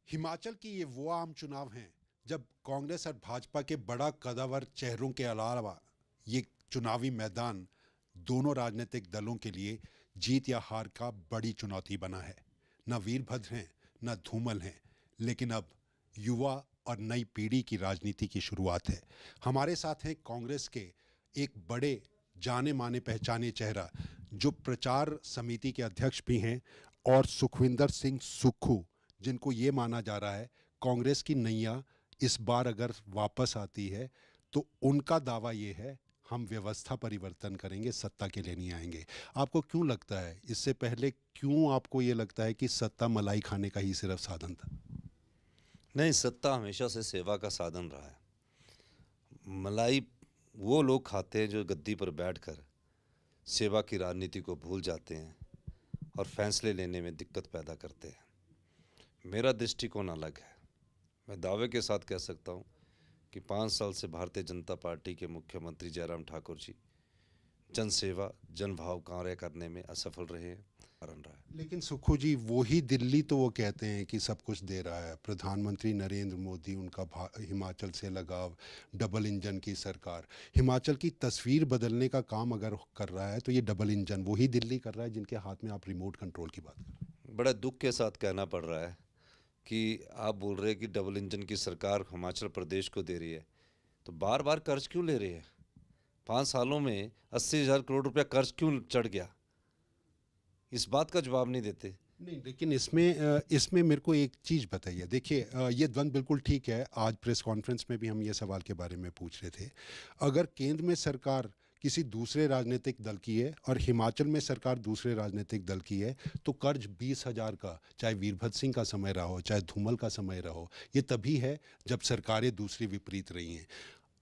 हिमाचल की ये वो आम चुनाव हैं जब कांग्रेस और भाजपा के बड़ा कदावर चेहरों के अलावा ये चुनावी मैदान दोनों राजनीतिक दलों के लिए जीत या हार का बड़ी चुनौती बना है। न वीरभद्र हैं, न धूमल हैं, लेकिन अब युवा और नई पीढ़ी की राजनीति की शुरुआत है। हमारे साथ हैं कांग्रेस के एक बड़े जाने माने पहचाने चेहरा जो प्रचार समिति के अध्यक्ष भी हैं, और सुखविंदर सिंह सुक्खू, जिनको ये माना जा रहा है कांग्रेस की नैया इस बार अगर वापस आती है तो उनका दावा ये है हम व्यवस्था परिवर्तन करेंगे, सत्ता के लिए नहीं आएंगे। आपको क्यों लगता है, इससे पहले क्यों आपको ये लगता है कि सत्ता मलाई खाने का ही सिर्फ साधन था? नहीं, सत्ता हमेशा से सेवा का साधन रहा है। मलाई वो लोग खाते हैं जो गद्दी पर बैठकर सेवा की राजनीति को भूल जाते हैं और फैसले लेने में दिक्कत पैदा करते हैं। मेरा दृष्टिकोण अलग है। मैं दावे के साथ कह सकता हूँ कि 5 साल से भारतीय जनता पार्टी के मुख्यमंत्री जयराम ठाकुर जी जन सेवा, जनभाव कार्य करने में असफल रहे हैं, कारण रहा है। लेकिन सुक्खू जी, वही दिल्ली तो वो कहते हैं कि सब कुछ दे रहा है। प्रधानमंत्री नरेंद्र मोदी, उनका हिमाचल से लगाव, डबल इंजन की सरकार, हिमाचल की तस्वीर बदलने का काम अगर कर रहा है तो ये डबल इंजन वही दिल्ली कर रहा है जिनके हाथ में आप रिमोट कंट्रोल की बात कर रहे हैं। बड़ा दुख के साथ कहना पड़ रहा है कि आप बोल रहे हैं कि डबल इंजन की सरकार हिमाचल प्रदेश को दे रही है, तो बार बार कर्ज क्यों ले रही है? 5 सालों में 80,000 करोड़ रुपया कर्ज क्यों चढ़ गया? इस बात का जवाब नहीं देते। नहीं, लेकिन इसमें मेरे को एक चीज़ बताइए। देखिए, ये द्वंद बिल्कुल ठीक है। आज प्रेस कॉन्फ्रेंस में भी हम ये सवाल के बारे में पूछ रहे थे। अगर केंद्र में सरकार किसी दूसरे राजनीतिक दल की है और हिमाचल में सरकार दूसरे राजनीतिक दल की है तो कर्ज 20,000 का, चाहे वीरभद्र सिंह का समय रहा हो, चाहे धूमल का समय रहा हो, ये तभी है जब सरकारें दूसरी विपरीत रही हैं।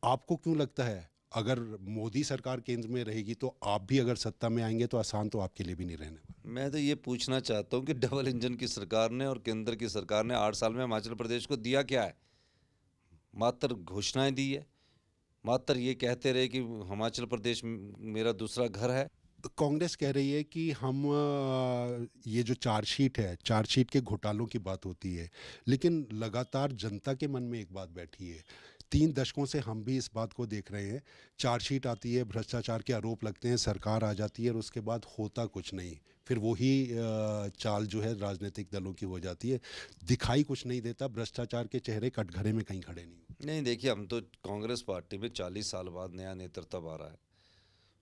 आपको क्यों लगता है अगर मोदी सरकार केंद्र में रहेगी तो आप भी अगर सत्ता में आएंगे तो आसान तो आपके लिए भी नहीं रहने वाला? मैं तो ये पूछना चाहता हूँ कि डबल इंजन की सरकार ने और केंद्र की सरकार ने 8 साल में हिमाचल प्रदेश को दिया क्या है? मात्र घोषणाएं दी है, मात्र ये कहते रहे कि हिमाचल प्रदेश मेरा दूसरा घर है। कांग्रेस कह रही है कि हम ये जो चार्जशीट है, चार्जशीट के घोटालों की बात होती है, लेकिन लगातार जनता के मन में एक बात बैठी है। 3 दशकों से हम भी इस बात को देख रहे हैं। चार्जशीट आती है, भ्रष्टाचार के आरोप लगते हैं, सरकार आ जाती है और उसके बाद होता कुछ नहीं। फिर वही चाल जो है राजनीतिक दलों की हो जाती है, दिखाई कुछ नहीं देता, भ्रष्टाचार के चेहरे कटघरे में कहीं खड़े नहीं। नहीं, देखिए, हम तो कांग्रेस पार्टी में 40 साल बाद नया नेतृत्व आ रहा है।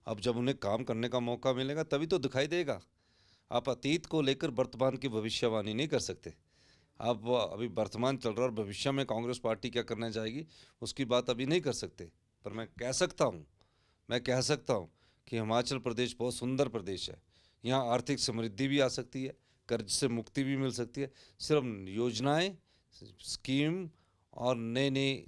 अब जब उन्हें काम करने का मौका मिलेगा तभी तो दिखाई देगा। आप अतीत को लेकर वर्तमान की भविष्यवाणी नहीं कर सकते। आप वो अभी वर्तमान चल रहा और भविष्य में कांग्रेस पार्टी क्या करना चाहेगी उसकी बात अभी नहीं कर सकते। पर मैं कह सकता हूँ कि हिमाचल प्रदेश बहुत सुंदर प्रदेश है। यहाँ आर्थिक समृद्धि भी आ सकती है, कर्ज से मुक्ति भी मिल सकती है। सिर्फ योजनाएं, स्कीम और नए नए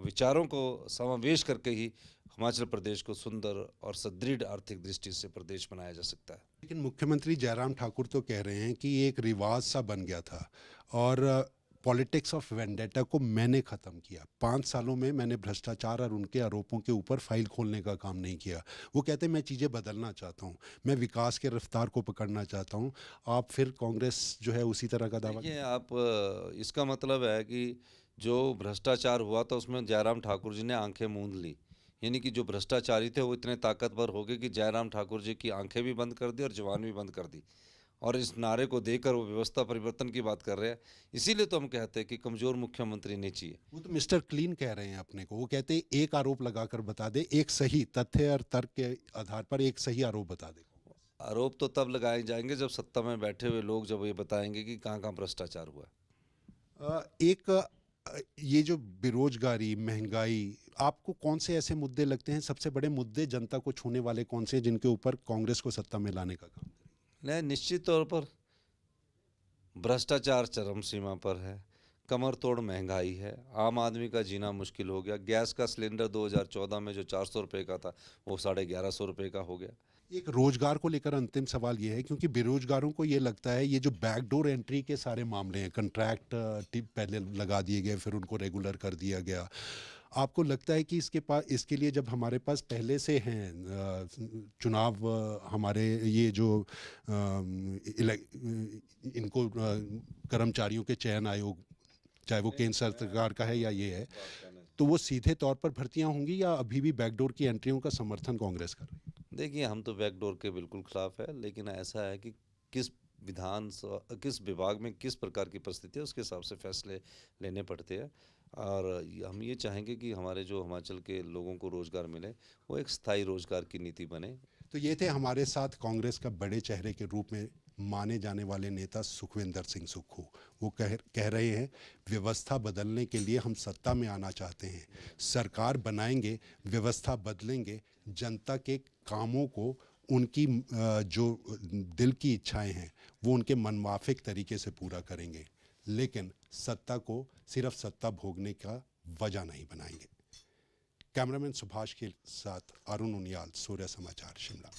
विचारों को समावेश करके ही हिमाचल प्रदेश को सुंदर और सुदृढ़ आर्थिक दृष्टि से प्रदेश बनाया जा सकता है। लेकिन मुख्यमंत्री जयराम ठाकुर तो कह रहे हैं कि ये एक रिवाज सा बन गया था और पॉलिटिक्स ऑफ वेंडेटा को मैंने ख़त्म किया। 5 सालों में मैंने भ्रष्टाचार और उनके आरोपों के ऊपर फाइल खोलने का काम नहीं किया। वो कहते हैं मैं चीज़ें बदलना चाहता हूँ, मैं विकास के रफ्तार को पकड़ना चाहता हूँ। आप फिर कांग्रेस जो है उसी तरह का दावा? देखिए, आप इसका मतलब है कि जो भ्रष्टाचार हुआ था उसमें जयराम ठाकुर जी ने आंखें मूंद ली, यानी कि जो भ्रष्टाचारी थे वो इतने ताकतवर हो गए कि जयराम ठाकुर जी की आंखें भी बंद कर दी और जुबान भी बंद कर दी, और इस नारे को देकर वो व्यवस्था परिवर्तन की बात कर रहे हैं। इसीलिए तो हम कहते हैं कि कमज़ोर मुख्यमंत्री नहीं चाहिए। वो तो मिस्टर क्लीन कह रहे हैं अपने को। वो कहते हैं एक आरोप लगाकर बता दे, एक सही तथ्य और तर्क के आधार पर एक सही आरोप बता दे। आरोप तो तब लगाए जाएंगे जब सत्ता में बैठे हुए लोग जब ये बताएंगे कि कहाँ कहाँ भ्रष्टाचार हुआ है। ये जो बेरोजगारी, महंगाई, आपको कौन से ऐसे मुद्दे लगते हैं सबसे बड़े मुद्दे जनता को छूने वाले कौन से, जिनके ऊपर कांग्रेस को सत्ता में लाने का काम करें? नहीं, निश्चित तौर पर भ्रष्टाचार चरम सीमा पर है, कमर तोड़ महंगाई है, आम आदमी का जीना मुश्किल हो गया। गैस का सिलेंडर 2014 में जो 400 रुपये का था वो 1150 रुपये का हो गया। एक रोजगार को लेकर अंतिम सवाल ये है, क्योंकि बेरोजगारों को ये लगता है ये जो बैकडोर एंट्री के सारे मामले हैं, कंट्रैक्ट पहले लगा दिए गए फिर उनको रेगुलर कर दिया गया, आपको लगता है कि इसके लिए जब हमारे पास पहले से हैं चुनाव, हमारे ये जो इनको कर्मचारियों के चयन आयोग, चाहे वो केंद्र सरकार का है या ये है, तो वो सीधे तौर पर भर्तियां होंगी या अभी भी बैकडोर की एंट्रियों का समर्थन कांग्रेस कर रही है? देखिए, हम तो बैकडोर के बिल्कुल खिलाफ है, लेकिन ऐसा है कि किस किस विभाग में किस प्रकार की परिस्थिति है उसके हिसाब से फैसले लेने पड़ते हैं। और हम ये चाहेंगे कि हमारे जो हिमाचल के लोगों को रोज़गार मिले, वो एक स्थायी रोज़गार की नीति बने। तो ये थे हमारे साथ कांग्रेस का बड़े चेहरे के रूप में माने जाने वाले नेता सुखविंदर सिंह सुक्खू। वो कह रहे हैं, व्यवस्था बदलने के लिए हम सत्ता में आना चाहते हैं, सरकार बनाएंगे, व्यवस्था बदलेंगे, जनता के कामों को, उनकी जो दिल की इच्छाएं हैं वो उनके मनमाफिक तरीके से पूरा करेंगे, लेकिन सत्ता को सिर्फ सत्ता भोगने का वजह नहीं बनाएंगे। कैमरामैन सुभाष के साथ अरुण उनियाल, सूर्य समाचार, शिमला।